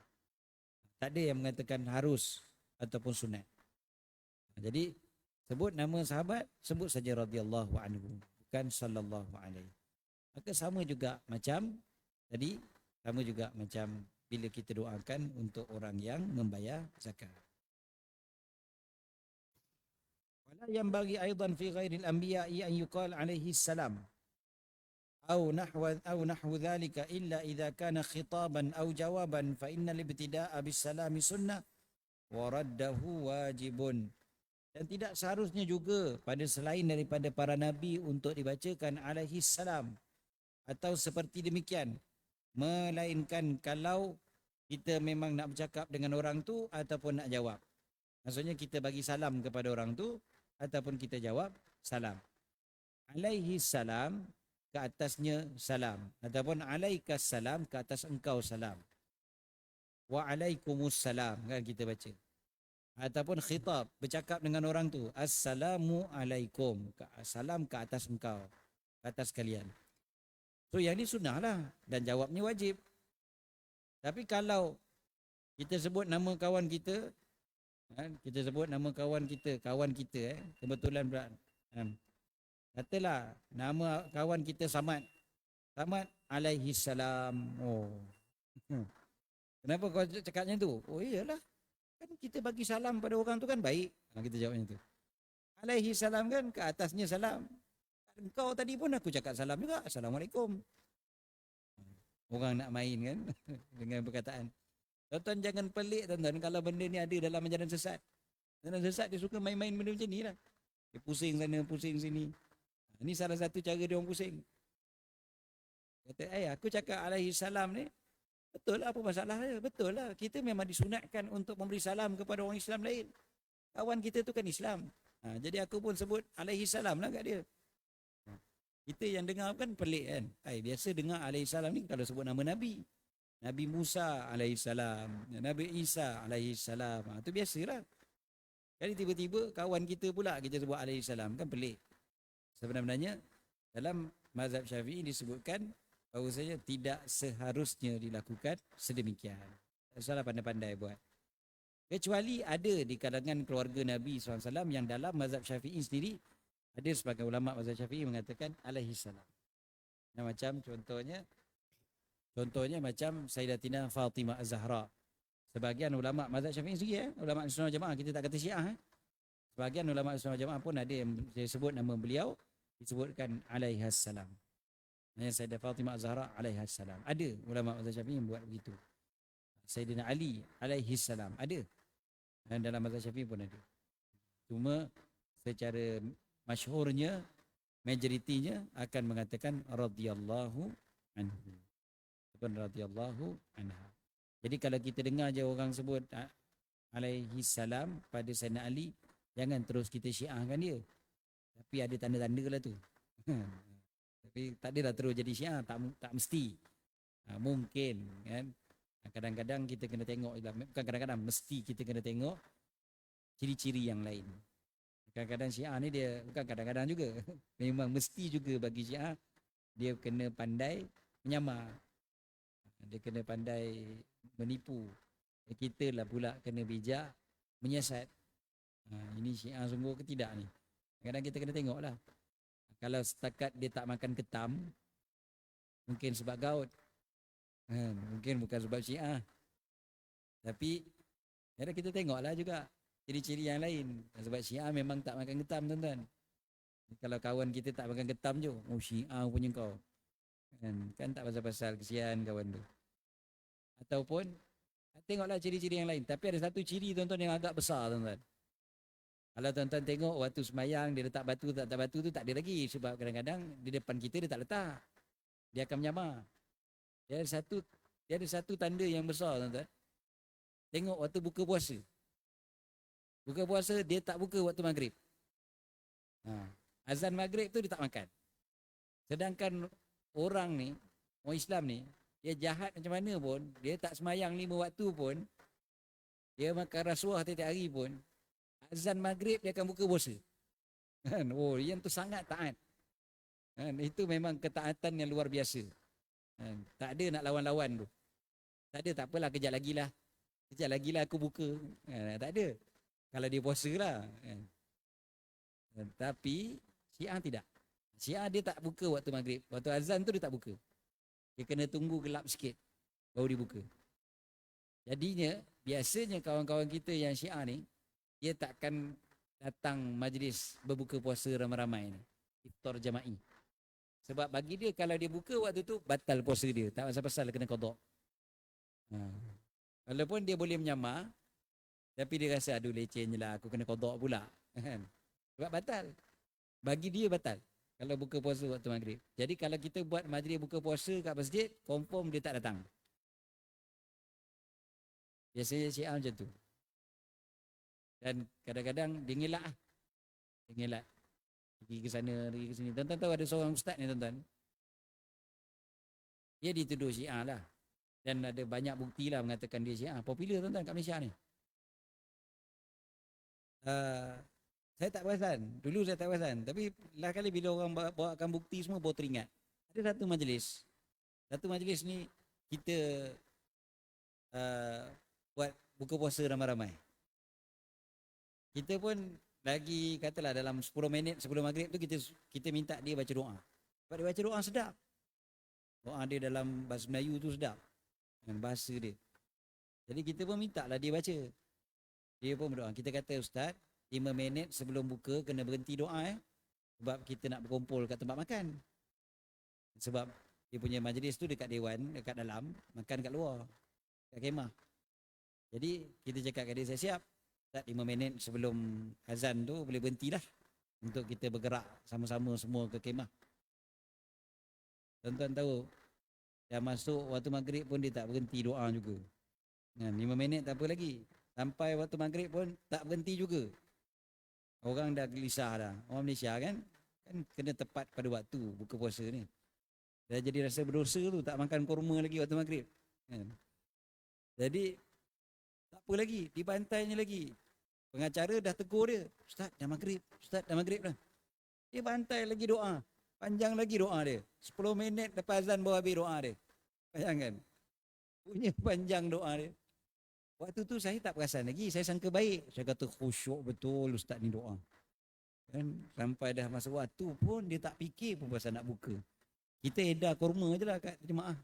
Tak ada yang mengatakan harus ataupun sunat. Jadi sebut nama sahabat, sebut saja radhiyallahu anhu, bukan sallallahu alaihi. Maka sama juga macam tadi, sama juga macam bila kita doakan untuk orang yang membayar zakat. Wala yang bagi aidan fi ghairil anbiya'i an yuqal alaihi salam au nahwu dhalika illa idza kana khitaban aw jawaban fa innal ibtida'a bis salami sunnah wa raddahu wajibun. Dan tidak seharusnya juga pada selain daripada para nabi untuk dibacakan alaihi salam atau seperti demikian, melainkan kalau kita memang nak bercakap dengan orang tu ataupun nak jawab. Maksudnya kita bagi salam kepada orang tu ataupun kita jawab salam. Alaihi salam, ke atasnya salam, ataupun alaikas salam, ke atas engkau salam. Wa alaikumus salam, kan kita baca. Ataupun khitab, bercakap dengan orang tu, assalamu alaikum, salam ke atas engkau, ke atas kalian. So yang ni sunnah lah, dan jawabnya wajib. Tapi kalau kita sebut nama kawan kita, kita sebut nama kawan kita, kebetulan pula, katalah nama kawan kita Samad, Samad alaihi salam. Oh, kenapa kau cakapnya tu? Oh iyalah, kan kita bagi salam pada orang tu kan baik. Kita jawabnya tu, alaihi salam kan ke atasnya salam. Engkau tadi pun aku cakap salam juga, assalamualaikum. Orang nak main kan dengan perkataan. Tuan-tuan jangan pelik tuan-tuan kalau benda ni ada dalam ajaran sesat. Ajaran sesat dia suka main-main benda macam ni lah. Dia pusing sana, pusing sini. Ini salah satu cara dia orang pusing. Kata, aku cakap alaihi salam ni, betul lah, apa masalah dia? Betul lah, kita memang disunatkan untuk memberi salam kepada orang Islam lain. Kawan kita tu kan Islam. Jadi aku pun sebut alaihi salam lah kat dia. Kita yang dengar kan pelik kan. Biasa dengar alaihi salam ni kalau sebut nama Nabi. Nabi Musa alaihissalam, Nabi Isa alaihissalam. Itu biasalah. Kali tiba-tiba kawan kita pula kita sebut alaihissalam, kan pelik. Sebenarnya dalam mazhab Syafi'i disebutkan bahawasanya tidak seharusnya dilakukan sedemikian. Salah pandai-pandai buat. Kecuali ada di kalangan keluarga Nabi SAW yang dalam mazhab Syafi'i sendiri, ada sebagian ulama mazhab Syafi'i mengatakan alaihissalam. Nah, macam contohnya macam Sayyidatina Fatimah Az-Zahra. Sebagian ulama mazhab Syafi'i sendiri, ulama Sunnah Jamaah, kita tak kata Syiah. Sebagian ulama Sunnah Jamaah pun ada yang disebut nama beliau, disebutkan alaihassalam. Sayyidah Fatimah Az-Zahra alaihassalam. Ada ulama mazhab Syafi'i yang buat begitu. Sayyidina Ali alaihissalam ada. Dan dalam mazhab Syafi'i pun ada. Cuma secara masyhurnya, majoritinya akan mengatakan radhiyallahu anhu. Ataupun radhiyallahu anha. Jadi kalau kita dengar je orang sebut alaihissalam pada Sayyidina Ali, jangan terus kita syiahkan dia. Tapi ada tanda-tanda lah tu. Tapi tak adalah terus jadi syiah, tak mesti. Mungkin kan. Kadang-kadang kita kena tengok, bukan kadang-kadang, mesti kita kena tengok ciri-ciri yang lain. Kadang-kadang syiah ni dia, bukan kadang-kadang juga, memang mesti juga bagi syiah, dia kena pandai menyamar. Dia kena pandai menipu. Kita lah pula kena bijak menyiasat. Ini syiah sungguh ke tidak ni? Kadang-kadang kita kena tengok lah. Kalau setakat dia tak makan ketam, mungkin sebab gaut. Mungkin bukan sebab syiah. Tapi kita tengoklah juga ciri-ciri yang lain. Sebab syiah memang tak makan ketam, tuan-tuan. Kalau kawan kita tak makan ketam je, oh syiah punya kau. Kan tak pasal-pasal, kesian kawan tu. Ataupun tengoklah ciri-ciri yang lain. Tapi ada satu ciri, tuan-tuan, yang agak besar, tuan-tuan. Kalau tuan-tuan tengok waktu semayang dia letak batu, tak letak batu tu tak ada lagi. Sebab kadang-kadang di depan kita dia tak letak. Dia akan menyamar. Dia ada satu tanda yang besar, tuan-tuan. Tengok waktu buka puasa. Buka puasa dia tak buka waktu maghrib. Azan maghrib tu dia tak makan. Sedangkan orang ni, orang Islam ni, dia jahat macam mana pun, dia tak semayang 5 waktu pun, dia makan rasuah tiap hari pun, azan maghrib dia akan buka puasa. Oh, yang tu sangat taat. Itu memang ketaatan yang luar biasa. Tak ada nak lawan-lawan tu. Tak ada, tak apalah, kejap lagi lah aku buka. Tak ada. Kalau dia puasa lah. Tapi Syiah tidak. Syiah dia tak buka waktu maghrib. Waktu azan tu dia tak buka. Dia kena tunggu gelap sikit baru dia buka. Jadinya biasanya kawan-kawan kita yang Syiah ni, dia takkan datang majlis berbuka puasa ramai-ramai ni, iftar jama'i. Sebab bagi dia kalau dia buka waktu tu batal puasa dia, tak pasal-pasal kena qada. Walaupun dia boleh menyamar, tapi dia rasa aduh leceh je lah, aku kena qada pula. Sebab batal. Bagi dia batal kalau buka puasa waktu maghrib. Jadi kalau kita buat majlis buka puasa kat masjid, confirm dia tak datang. Biasanya Syiah macam tu. Dan kadang-kadang dia ngelak lah. Dia ngelak. Pergi ke sana, pergi ke sini. Tuan-tuan tahu ada seorang ustaz ni, tuan-tuan. Dia dituduh Syiah lah. Dan ada banyak bukti lah mengatakan dia Syiah. Popular, tuan-tuan, kat Malaysia ni. Saya tak perasan. Dulu saya tak perasan. Tapi lah kali bila orang bawakan bukti semua, baru teringat. Ada satu majlis. Satu majlis ni kita buat buka puasa ramai-ramai. Kita pun lagi katalah dalam 10 minit sebelum maghrib tu kita minta dia baca doa. Sebab dia baca doa sedap. Doa dia dalam bahasa Melayu tu sedap. Dengan bahasa dia. Jadi kita pun minta lah dia baca. Dia pun berdoa. Kita kata, Ustaz, 5 minit sebelum buka kena berhenti doa sebab kita nak berkumpul kat tempat makan. Sebab dia punya majlis tu dekat dewan, dekat dalam, makan kat luar, kat kemah. Jadi kita cakap kat dia, saya siap. Tak 5 minit sebelum azan tu boleh berhenti dah untuk kita bergerak sama-sama semua ke kemah. Tuan-tuan tahu, dah masuk waktu maghrib pun dia tak berhenti doa juga. 5 minit tak apa lagi. Sampai waktu maghrib pun tak berhenti juga. Orang dah gelisah dah. Orang Malaysia kan kena tepat pada waktu buka puasa ni. Dah jadi rasa berdosa tu, tak makan kurma lagi waktu maghrib. Kan? Jadi tak apa lagi, dibantainya lagi. Pengacara dah tegur dia, Ustaz dah maghrib, Ustaz dah maghrib dah. Dia bantai lagi doa. Panjang lagi doa dia. 10 minit lepas azan baru habis doa dia. Bayangkan. Punya panjang doa dia. Waktu tu saya tak perasan lagi. Saya sangka baik. Saya kata khusyuk betul Ustaz ni doa. Kan? Sampai dah masa waktu pun dia tak fikir pun pasal nak buka. Kita edar kurma je lah kat jemaah.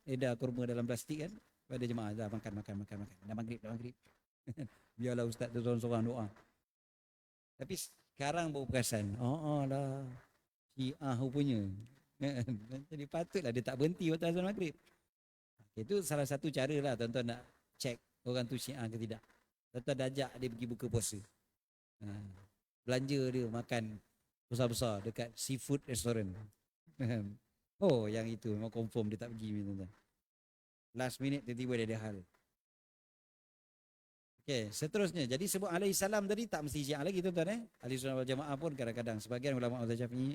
Edar kurma dalam plastik kan. Pada jemaah dah makan. Dah maghrib. Biarlah Ustaz tu sorang-sorang doa. Tapi sekarang baru perasan. Lah. Syiah punya. Jadi patutlah dia tak berhenti waktu azan maghrib. Itu salah satu cara lah tuan-tuan nak cek orang tu Syiah ke tidak. Tuan-tuan dah ajak dia pergi buka puasa. Belanja dia makan besar-besar dekat seafood restaurant. Oh yang itu memang confirm dia tak pergi tuan-tuan. Last minute tiba-tiba dia ada hal. Okey, seterusnya. Jadi sebut alaihi salam tadi tak mesti Syiah lagi tuan-tuan Ahli Sunnah wal Jamaah pun kadang-kadang sebahagian ulama mazhab Syafi'i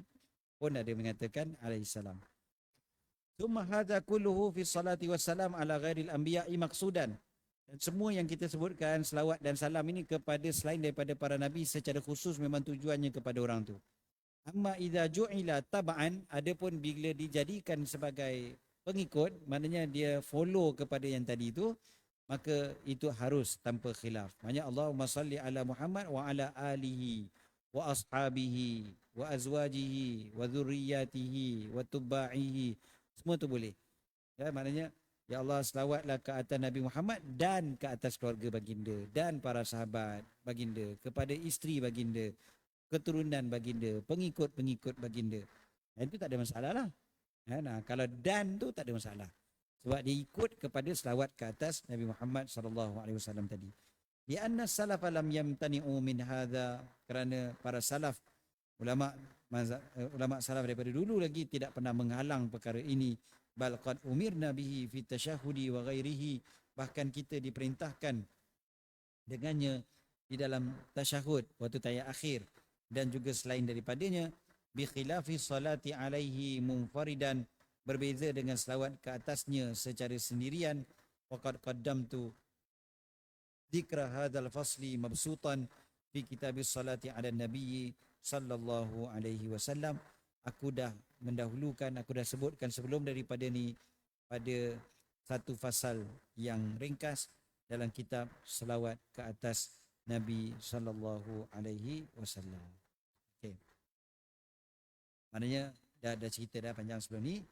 pun ada mengatakan alaihi salam. Tsumma hadza kulluhu fi salati wassalam ala ghairil anbiya'i maqsudan. Dan semua yang kita sebutkan selawat dan salam ini kepada selain daripada para nabi secara khusus memang tujuannya kepada orang tu. Amma idza ju'ila tab'an, adapun bila dijadikan sebagai pengikut, maknanya dia follow kepada yang tadi itu, maka itu harus tanpa khilaf. Maknanya Allahumma salli ala Muhammad wa ala alihi wa ashabihi wa azwajihi wa dhurriyyatihi wa tubba'ihi. Semua tu boleh. Ya, maknanya ya Allah selawatlah ke atas Nabi Muhammad dan ke atas keluarga baginda dan para sahabat baginda, kepada isteri baginda, keturunan baginda, pengikut-pengikut baginda. Itu tak ada masalah lah. Nah, kalau dan tu tak ada masalah. Sebab dia ikut kepada selawat ke atas Nabi Muhammad SAW tadi. Di anna salaf lam yamtani'u min hadha, kerana para salaf ulama salaf daripada dulu lagi tidak pernah menghalang perkara ini. Bal qad umirna bihi fi tasyahudi wa ghairihi, bahkan kita diperintahkan dengannya di dalam tasyahud waktu tahiyat akhir dan juga selain daripadanya, bi khilafi salati alaihi munfaridan, berbeza dengan selawat ke atasnya secara sendirian. Waqad qaddamtu dzikra hadzal fasli mabsutan fi kitabis salati ala nabi sallallahu alaihi wasallam. Aku dah mendahulukan, aku dah sebutkan sebelum daripada ni pada satu fasal yang ringkas dalam kitab selawat ke atas Nabi sallallahu alaihi wasallam. Okey. Maknanya dah cerita dah panjang sebelum ni.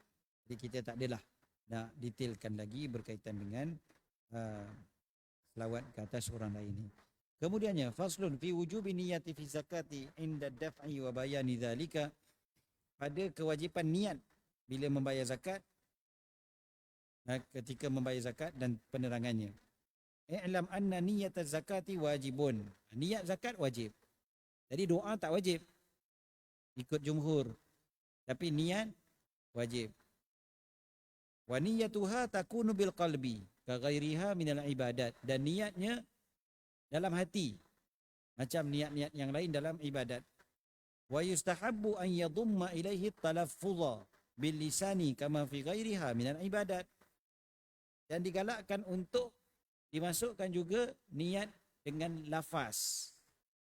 Jadi kita tak adalah nak detailkan lagi berkaitan dengan selawat ke atas orang lain ni. Kemudiannya faslun fi wujubi niyati fi zakati inda daf'i wa bayani dzalika, pada kewajipan niat bila membayar zakat, ketika membayar zakat dan penerangannya. I'lam anna niyat zakati wajibun. Niat zakat wajib. Jadi doa tak wajib ikut jumhur, tapi niat wajib. Wa niyatuha takunu bil qalbi ka ghairiha minal ibadat, dan niatnya dalam hati macam niat-niat yang lain dalam ibadat. Wa yustahabbu an yadumma ilaihi talaffuz bil lisani kama fi ghairiha minal ibadat, dan digalakkan untuk dimasukkan juga niat dengan lafaz.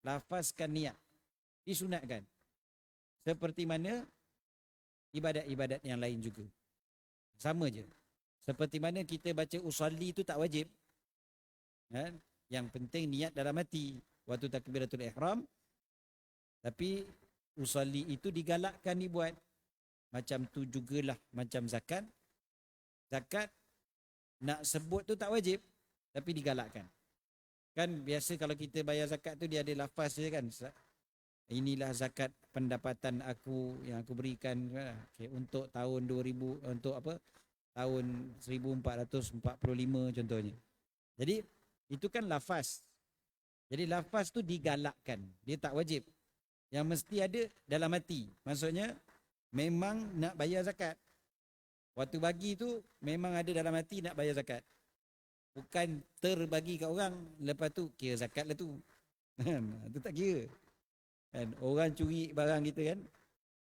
Lafazkan niat, disunatkan seperti mana ibadat-ibadat yang lain juga. Sama je. Seperti mana kita baca usalli itu tak wajib. Yang penting niat dalam hati waktu takbiratul ihram. Tapi usalli itu digalakkan dibuat. Macam tu jugalah macam zakat. Zakat nak sebut tu tak wajib, tapi digalakkan. Kan biasa kalau kita bayar zakat tu dia ada lafaz je kan. Inilah zakat pendapatan aku yang aku berikan untuk tahun 2000, untuk apa? Tahun 1445 contohnya. Jadi itu kan lafaz. Jadi lafaz tu digalakkan, dia tak wajib. Yang mesti ada dalam hati. Maksudnya memang nak bayar zakat. Waktu bagi tu memang ada dalam hati nak bayar zakat. Bukan terbagi kat orang, lepas tu kira zakat lah tu. Itu tak kira. Kan? Orang curi barang kita kan.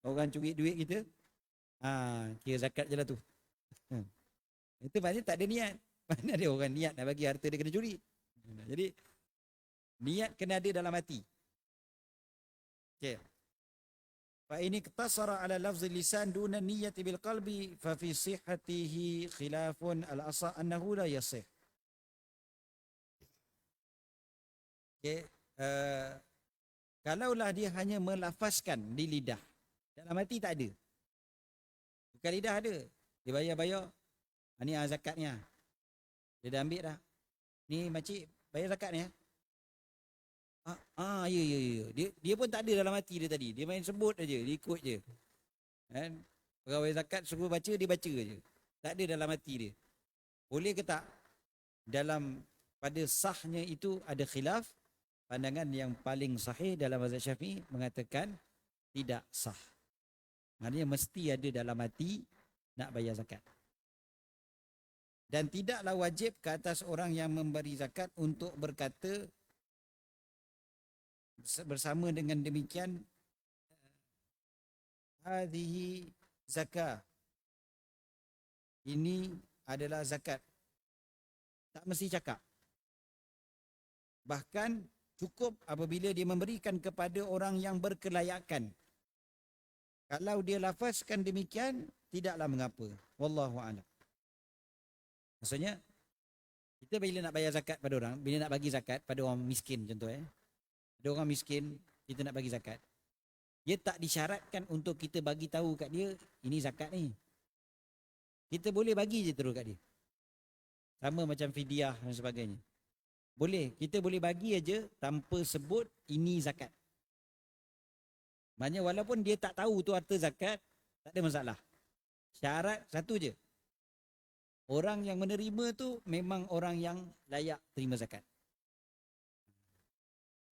Orang curi duit kita. Kira zakat je lah tu. Itu maknanya tak ada niat. Mana ada orang niat nak bagi harta dia kena curi. Jadi niat kena ada dalam hati. Okey. Fa ini iktasara ala lafzi lisan duna niyyati bil qalbi fa fi sihhatihi khilafun al asa annahu la yasih. Okey, kalaulah dia hanya melafazkan di lidah, dalam hati tak ada. Bukan lidah ada. Dia bayar-bayar. Ni zakatnya. Dia dah ambil dah. Ni makcik bayar zakat ni. Ya. Dia pun tak ada dalam hati dia tadi. Dia main sebut aja, dia ikut je. Kan? Pegawai zakat suruh baca, dia baca je. Tak ada dalam hati dia. Boleh ke tak? Dalam pada sahnya itu ada khilaf. Pandangan yang paling sahih dalam mazhab Syafi'i mengatakan tidak sah. Maknanya mesti ada dalam hati nak bayar zakat. Dan tidaklah wajib ke atas orang yang memberi zakat untuk berkata bersama dengan demikian hadhihi zakah. Ini adalah zakat. Tak mesti cakap. Bahkan cukup apabila dia memberikan kepada orang yang berkelayakan. Kalau dia lafazkan demikian, tidaklah mengapa. Wallahu a'lam. Maksudnya, kita bila nak bayar zakat pada orang, bila nak bagi zakat pada orang miskin contoh ada orang miskin, kita nak bagi zakat. Dia tak disyaratkan untuk kita bagi tahu kat dia, ini zakat ni. Kita boleh bagi je terus kat dia. Sama macam fidyah dan sebagainya. Boleh, kita boleh bagi aja tanpa sebut ini zakat. Maknanya walaupun dia tak tahu tu harta zakat, tak ada masalah. Syarat satu je. Orang yang menerima tu memang orang yang layak terima zakat.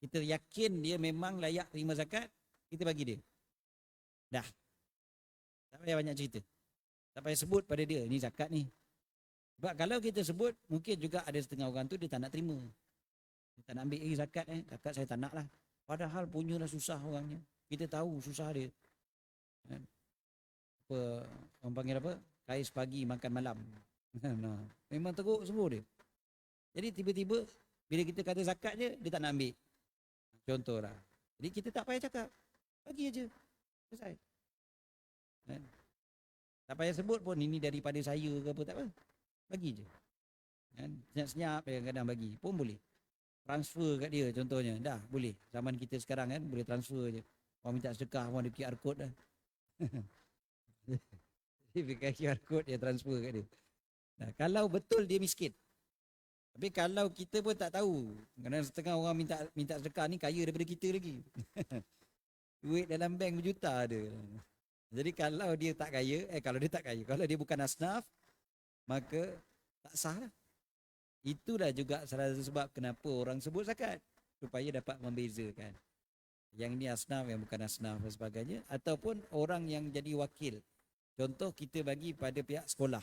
Kita yakin dia memang layak terima zakat, kita bagi dia. Dah. Tak payah banyak cerita. Tak payah sebut pada dia, ni zakat ni. Sebab kalau kita sebut, mungkin juga ada setengah orang tu dia tak nak terima. Dia tak nak ambil zakat zakat saya tak nak lah. Padahal punyalah susah orangnya. Kita tahu susah dia. Apa, orang panggil apa? Kais pagi makan malam. Memang teruk semua dia. Jadi tiba-tiba, bila kita kata zakat je, dia tak nak ambil. Contohlah. Jadi kita tak payah cakap. Bagi aja. Selesai. Tak payah sebut pun ini daripada saya ke apa, tak apa. Bagi je. Senyap-senyap kadang-kadang bagi. Pun boleh. Transfer kat dia contohnya. Dah boleh. Zaman kita sekarang kan boleh transfer je. Orang minta sedekah, orang ada QR code dah. Dia pakai QR code, dia transfer kat dia. Nah, kalau betul dia miskin. Tapi kalau kita pun tak tahu. Kadang setengah orang minta sedekah ni kaya daripada kita lagi. Duit dalam bank berjuta ada. Jadi kalau dia tak kaya, kalau dia bukan asnaf, maka tak sah lah. Itulah juga salah satu sebab kenapa orang sebut zakat. Supaya dapat membezakan. Yang ni asnaf, yang bukan asnaf dan sebagainya. Ataupun orang yang jadi wakil. Contoh kita bagi pada pihak sekolah.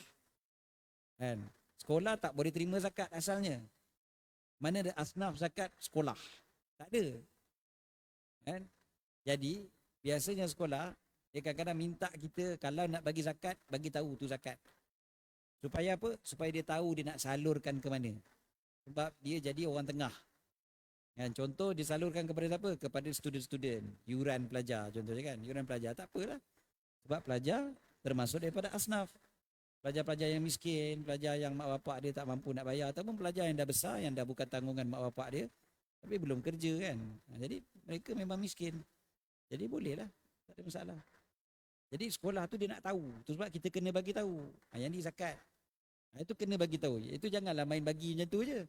Kan? Sekolah tak boleh terima zakat asalnya. Mana ada asnaf zakat sekolah? Tak ada. Kan? Jadi, biasanya sekolah, dia kadang-kadang minta kita kalau nak bagi zakat, bagi tahu tu zakat. Supaya apa? Supaya dia tahu dia nak salurkan ke mana. Sebab dia jadi orang tengah. Kan? Contoh, disalurkan kepada siapa? Kepada student-student. Yuran pelajar contohnya kan. Yuran pelajar tak apalah. Sebab pelajar termasuk daripada asnaf. Pelajar-pelajar yang miskin, pelajar yang mak bapak dia tak mampu nak bayar, ataupun pelajar yang dah besar, yang dah bukan tanggungan mak bapak dia, tapi belum kerja kan. Jadi mereka memang miskin. Jadi bolehlah, tak ada masalah. Jadi sekolah tu dia nak tahu. Tu sebab kita kena bagi tahu. Yang ni zakat. Itu kena bagi tahu. Itu janganlah main bagi macam tu je.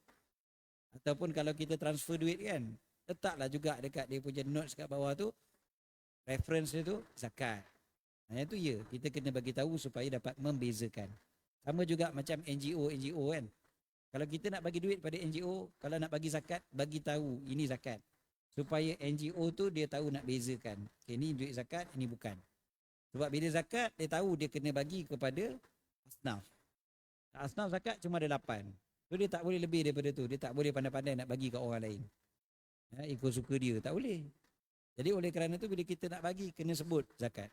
Ataupun kalau kita transfer duit kan, letaklah juga dekat dia punya notes kat bawah tu, reference dia tu zakat. Itu ya, kita kena bagi tahu supaya dapat membezakan. Sama juga macam NGO kan. Kalau kita nak bagi duit pada NGO, kalau nak bagi zakat, bagi tahu ini zakat. Supaya NGO tu dia tahu nak bezakan. Okay, ini duit zakat, ini bukan. Sebab bila zakat, dia tahu dia kena bagi kepada asnaf. Asnaf zakat cuma ada 8. So dia tak boleh lebih daripada tu. Dia tak boleh pandai-pandai nak bagi ke orang lain. Ikut suka dia, tak boleh. Jadi oleh kerana tu bila kita nak bagi, kena sebut zakat.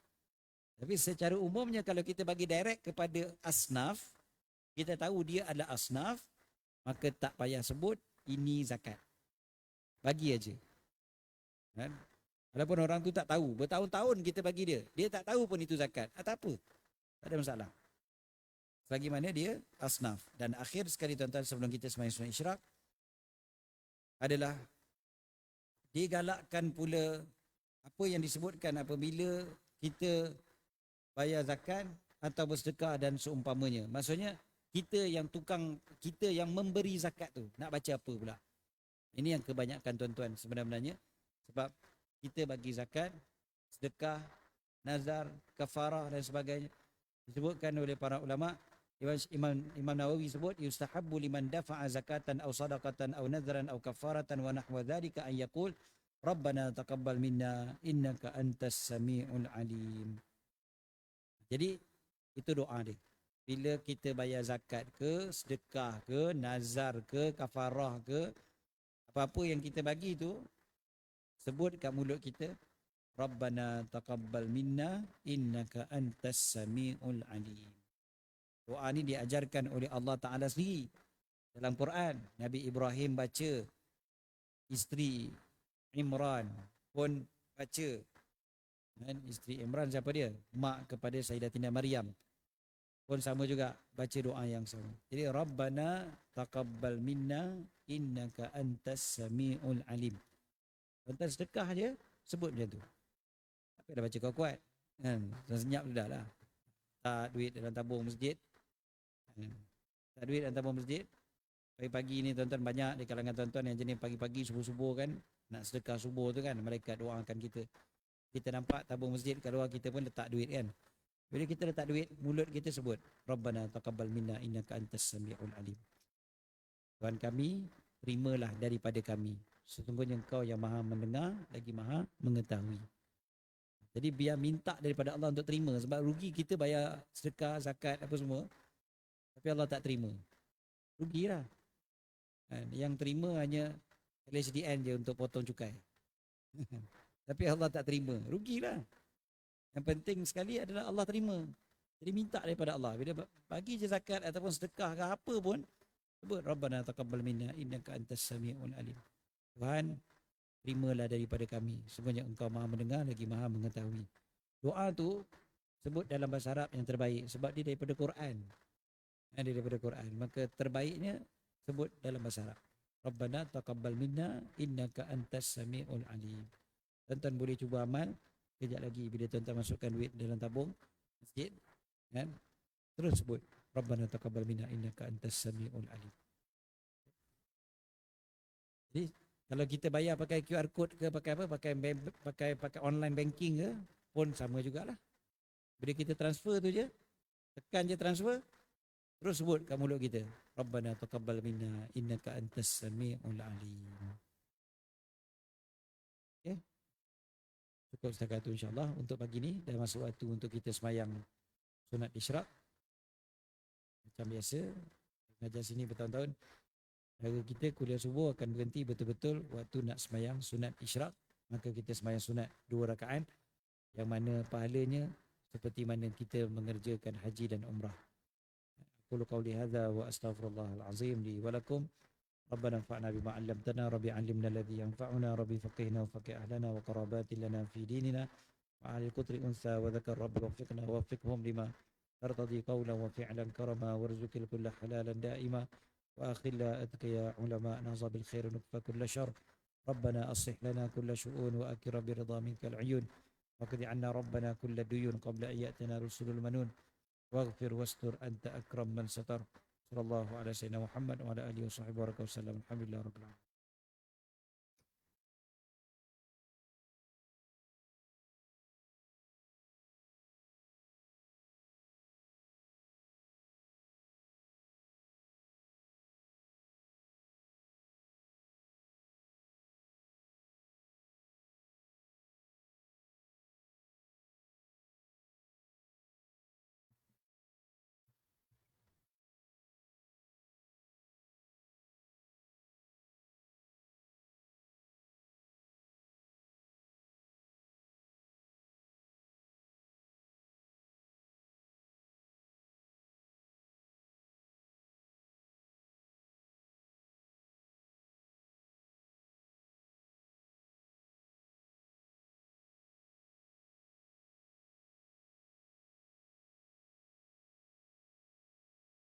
Tapi secara umumnya kalau kita bagi direct kepada asnaf, kita tahu dia adalah asnaf, maka tak payah sebut ini zakat. Bagi aja. Kan? Walaupun orang tu tak tahu, bertahun-tahun kita bagi dia, dia tak tahu pun itu zakat. Tak apa, tak ada masalah. Selagi mana dia asnaf. Dan akhir sekali tuan-tuan sebelum kita sembahyang sunat isyraq adalah digalakkan pula apa yang disebutkan apabila kita bayar zakat atau bersedekah dan seumpamanya. Maksudnya kita yang memberi zakat tu nak baca apa pula? Ini yang kebanyakan tuan-tuan sebenarnya, sebab kita bagi zakat, sedekah, nazar, kafarah dan sebagainya. Disebutkan oleh para ulama, Imam Nawawi sebut yustahabbu liman dafa'a zakatan aw sadaqatan aw nadhran aw kafaratan wa nahwa dhalika an yaqul Rabbana taqabbal minna innaka antas samiul alim. Jadi itu doa dia. Bila kita bayar zakat ke, sedekah ke, nazar ke, kafarah ke, apa-apa yang kita bagi tu, sebut kat mulut kita, Rabbana taqabbal minna innaka antas samiul alim. Doa ni diajarkan oleh Allah Ta'ala sendiri dalam Quran. Nabi Ibrahim baca, isteri Imran pun baca. Dan isteri Imran siapa dia? Mak kepada Sayyidatina Maryam. Pun sama juga baca doa yang sama. Jadi Rabbana taqabbal minna innaka antas samiul alim. Tuan-tuan sedekah je sebut macam tu. Tapi dah baca kuat-kuat. Kan? Senyap dah lah. Tak duit dalam tabung masjid. Tak duit dalam tabung masjid. Pagi-pagi ni tuan-tuan banyak di kalangan tuan-tuan yang jenis pagi-pagi subuh-subuh kan. Nak sedekah subuh tu kan. Malaikat doakan kita. Kita nampak tabung masjid kat luar, kita pun letak duit kan. Bila kita letak duit, mulut kita sebut Rabbana taqabbal minna innaka antas samiul alim. Tuhan kami, terimalah daripada kami. Sesungguhnya Engkau yang maha mendengar lagi maha mengetahui. Jadi biar minta daripada Allah untuk terima. Sebab rugi kita bayar sedekah, zakat apa semua, tapi Allah tak terima. Rugilah. Yang terima hanya LHDN je untuk potong cukai. Tapi Allah tak terima. Rugilah. Yang penting sekali adalah Allah terima. Jadi minta daripada Allah. Bila bagi je zakat ataupun sedekah ke apa pun, sebut Rabbana taqabbal minna innaka antas samiul alim. Tuhan, terimalah daripada kami. Sesungguhnya Engkau maha mendengar lagi maha mengetahui. Doa tu sebut dalam bahasa Arab yang terbaik sebab dia daripada Quran. Dia daripada Quran. Maka terbaiknya sebut dalam bahasa Arab. Rabbana taqabbal minna innaka antas samiul alim. Tuan-tuan boleh cuba amal. Kejap lagi bila tuan-tuan masukkan duit dalam tabung masjid, kan? Terus sebut Rabbana taqabbal minna innaka antas samiul alim. Jadi kalau kita bayar pakai QR code ke pakai apa, pakai online banking ke, pun sama jugalah. Bila kita transfer tu je, tekan je transfer, terus sebut kat mulut kita Rabbana taqabbal minna innaka antas samiul alim. Okay? Cukup setakat itu insyaAllah untuk pagi ni. Dah masuk waktu untuk kita semayang sunat isyraq. Macam biasa, mengajar sini bertahun-tahun, cara kita kuliah subuh akan berhenti betul-betul waktu nak semayang sunat isyraq. Maka kita semayang sunat 2 rakaat, yang mana pahalanya seperti mana kita mengerjakan haji dan umrah. Qul qawli hadza wa astaghfirullahal azim li wa lakum. ربنا انفعنا بما علمتنا ربي علمنا الذي ينفعنا ربي فقهنا وفقه أهلنا وقرابات لنا في ديننا وعلى القدر أنثى وذكر ربي وفقهم لما ترتضي قولا وفعلا كرما وارزق الكل حلالا دائما وأخل أتقيا علماء نهض بالخير ونكفى كل شر ربنا أصلح لنا كل شؤون وأكرم برضا منك العيون وقض عنا ربنا كل ديون قبل أن يأتنا رسل المنون واغفر واستر أنت أكرم من ستر صلى الله على سيدنا محمد وعلى آله وصحبه وسلم الحمد لله رب العالمين.